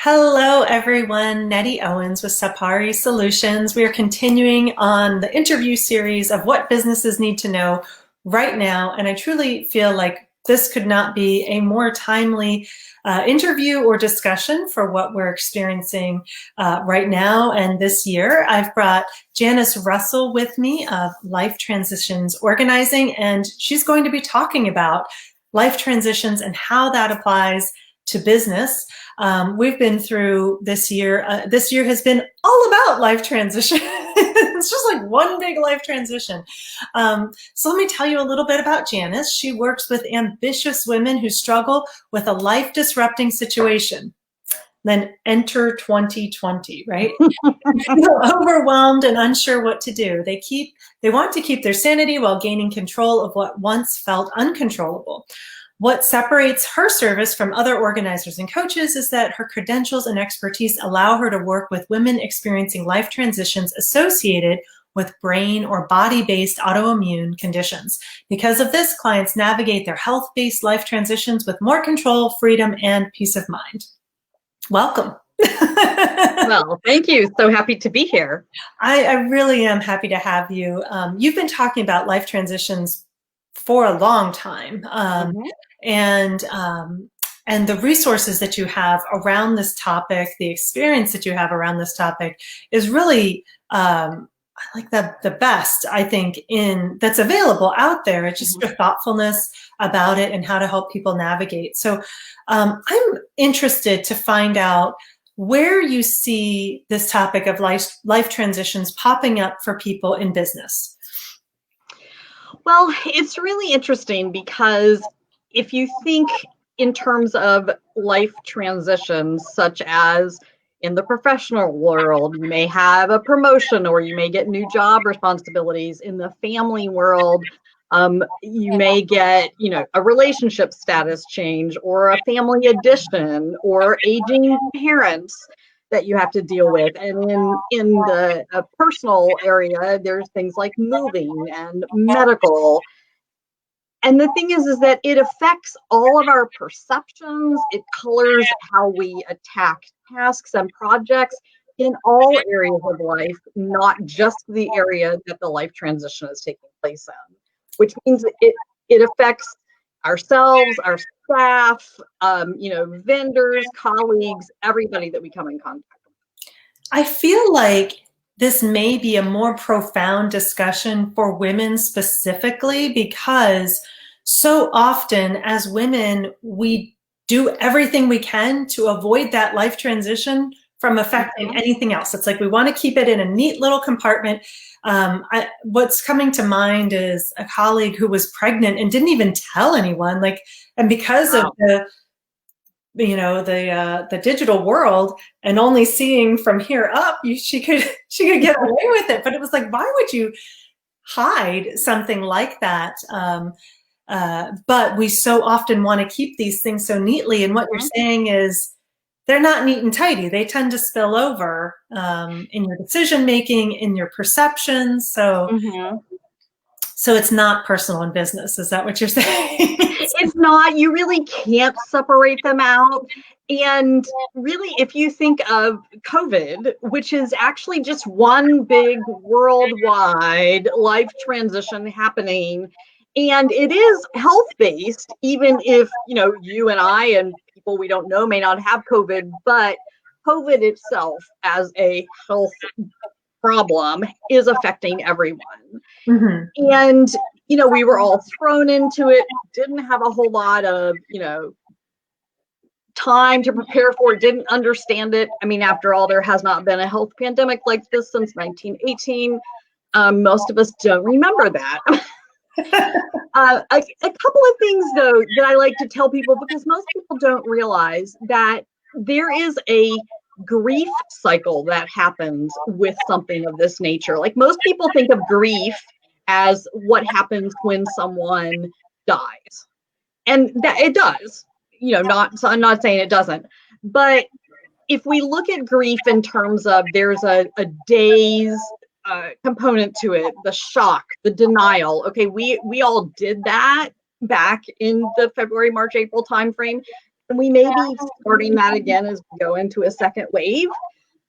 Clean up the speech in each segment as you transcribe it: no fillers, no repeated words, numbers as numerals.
Hello, everyone. Nettie Owens with Sapari Solutions. We are continuing on the interview series of what businesses need to know right now. And I truly feel like this could not be a more timely interview or discussion for what we're experiencing right now and this year. I've brought Janice Russell with me of Life Transitions Organizing, and she's going to be talking about life transitions and how that applies to business. We've been through this year. This year has been all about life transition. It's just like one big life transition. So let me tell you a little bit about Janice. She works with ambitious women who struggle with a life disrupting situation. Then enter 2020, right? Feel overwhelmed and unsure what to do. They want to keep their sanity while gaining control of what once felt uncontrollable. What separates her service from other organizers and coaches is that her credentials and expertise allow her to work with women experiencing life transitions associated with brain or body-based autoimmune conditions. Because of this, clients navigate their health-based life transitions with more control, freedom, and peace of mind. Welcome. Well, thank you. So happy to be here. I really am happy to have you. You've been talking about life transitions for a long time. And the resources that you have around this topic, the experience that you have around this topic is really like the best, I think, that's available out there. It's just your thoughtfulness about it and how to help people navigate. So I'm interested to find out where you see this topic of life transitions popping up for people in business. Well, it's really interesting because if you think in terms of life transitions, such as in the professional world, you may have a promotion or you may get new job responsibilities. In the family world, you may get, a relationship status change or a family addition or aging parents that you have to deal with. And in the personal area, there's things like moving and medical. And the thing is that it affects all of our perceptions. It colors how we attack tasks and projects in all areas of life, not just the area that the life transition is taking place in, which means it affects ourselves, our staff, vendors, colleagues, everybody that we come in contact with. I feel like this may be a more profound discussion for women specifically, because so often as women, we do everything we can to avoid that life transition from affecting anything else. It's like we want to keep it in a neat little compartment. What's coming to mind is a colleague who was pregnant and didn't even tell anyone, and because of the digital world and only seeing from here up, she could get away with it. But it was like, why would you hide something like that? But we so often want to keep these things so neatly. And what you're saying is they're not neat and tidy. They tend to spill over in your decision making, in your perceptions. So it's not personal and business. Is that what you're saying? It's not. You really can't separate them out. And really, if you think of COVID, which is actually just one big worldwide life transition happening, and it is health-based, even if, you and I and people we don't know may not have COVID, but COVID itself as a health problem is affecting everyone. And, we were all thrown into it, didn't have a whole lot of, time to prepare for it, didn't understand it. I mean, after all, there has not been a health pandemic like this since 1918. Most of us don't remember that. A couple of things, though, that I like to tell people, because most people don't realize that there is a grief cycle that happens with something of this nature. Like, most people think of grief as what happens when someone dies. And that it does, so I'm not saying it doesn't. But if we look at grief in terms of there's a days component to it, the shock, the denial. Okay, we all did that back in the February, March, April timeframe. And we may be starting that again as we go into a second wave.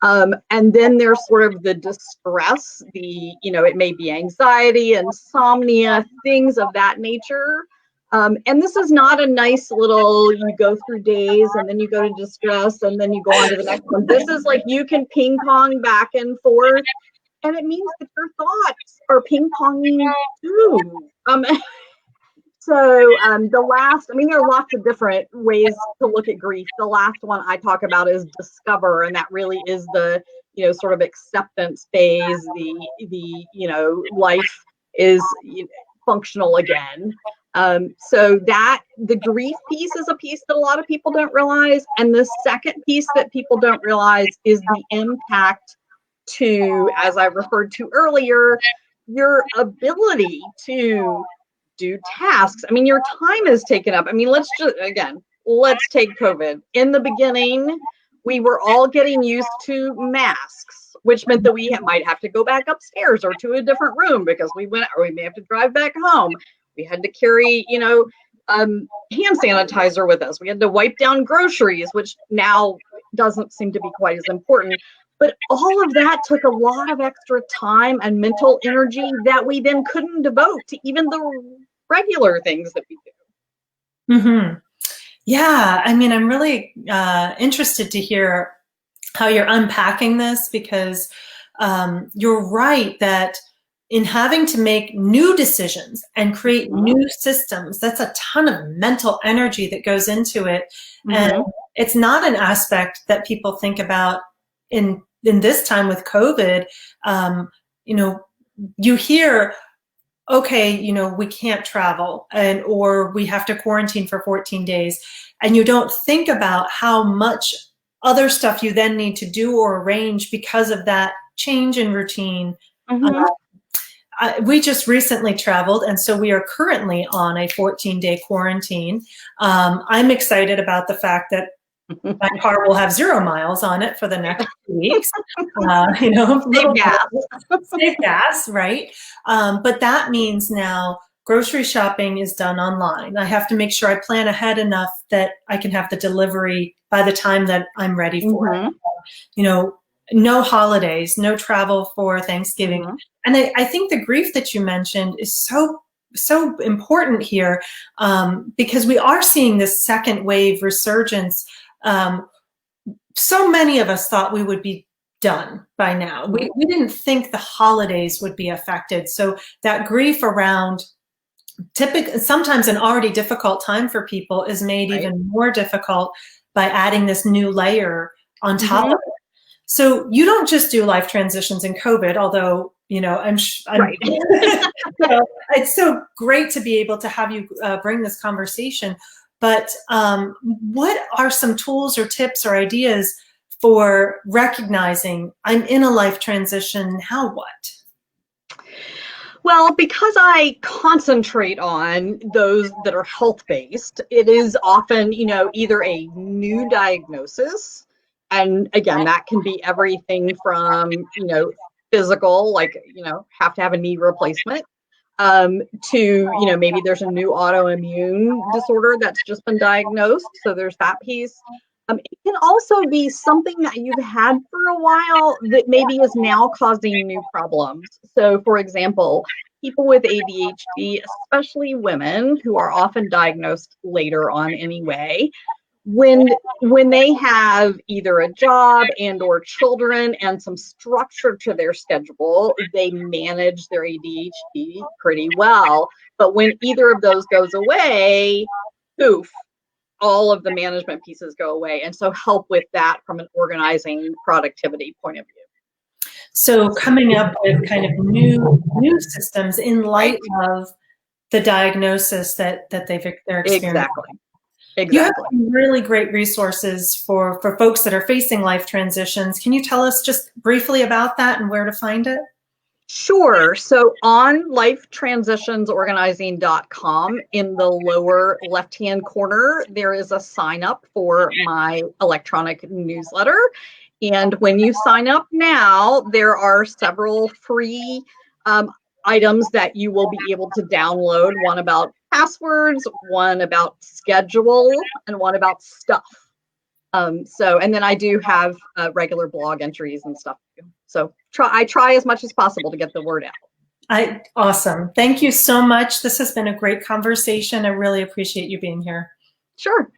And then there's sort of the distress, it may be anxiety, insomnia, things of that nature. And this is not a nice little, you go through days and then you go to distress and then you go on to the next one. This is like you can ping pong back and forth. And it means that your thoughts are ping ponging too. So there are lots of different ways to look at grief. The last one I talk about is discover, and that really is the, sort of acceptance phase. Life is functional again. So that the grief piece is a piece that a lot of people don't realize. And the second piece that people don't realize is the impact to, as I referred to earlier, your ability to do tasks. Your time is taken up. Let's take COVID. In the beginning, we were all getting used to masks, which meant that we might have to go back upstairs or to a different room because we may have to drive back home. We had to carry, hand sanitizer with us. We had to wipe down groceries, which now doesn't seem to be quite as important. But all of that took a lot of extra time and mental energy that we then couldn't devote to even the regular things that we do. Mm-hmm. Yeah, I'm really interested to hear how you're unpacking this, because you're right that in having to make new decisions and create new systems, that's a ton of mental energy that goes into it. And it's not an aspect that people think about in this time with COVID. You hear, okay, we can't travel or we have to quarantine for 14 days. And you don't think about how much other stuff you then need to do or arrange because of that change in routine. We just recently traveled, and so we are currently on a 14-day quarantine. I'm excited about the fact that my car will have 0 miles on it for the next 2 weeks. Save gas, right? But that means now grocery shopping is done online. I have to make sure I plan ahead enough that I can have the delivery by the time that I'm ready for it. No holidays, no travel for Thanksgiving. And I think the grief that you mentioned is so important here, because we are seeing this second wave resurgence. So many of us thought we would be done by now. We didn't think the holidays would be affected. So that grief around sometimes an already difficult time for people is made even more difficult by adding this new layer on top of it. So you don't just do life transitions in COVID, although, I'm right. It's so great to be able to have you bring this conversation. But what are some tools or tips or ideas for recognizing I'm in a life transition, now what? Well, because I concentrate on those that are health-based, it is often, either a new diagnosis. And again, that can be everything from, physical, like, have to have a knee replacement, to, maybe there's a new autoimmune disorder that's just been diagnosed. So there's that piece. It can also be something that you've had for a while that maybe is now causing new problems. So, for example, people with ADHD, especially women who are often diagnosed later on anyway, when they have either a job and or children and some structure to their schedule, they manage their ADHD pretty well. But when either of those goes away, poof, all of the management pieces go away. And so help with that from an organizing productivity point of view. So coming up with kind of new systems in light of the diagnosis that they're experiencing. Exactly. You have some really great resources for folks that are facing life transitions. Can you tell us just briefly about that and where to find it? Sure. So on lifetransitionsorganizing.com, in the lower left-hand corner, there is a sign up for my electronic newsletter. And when you sign up now, there are several free items that you will be able to download, one about passwords, one about schedule, and one about stuff. And then I do have regular blog entries and stuff too. So I try as much as possible to get the word out. Awesome. Thank you so much. This has been a great conversation. I really appreciate you being here. Sure.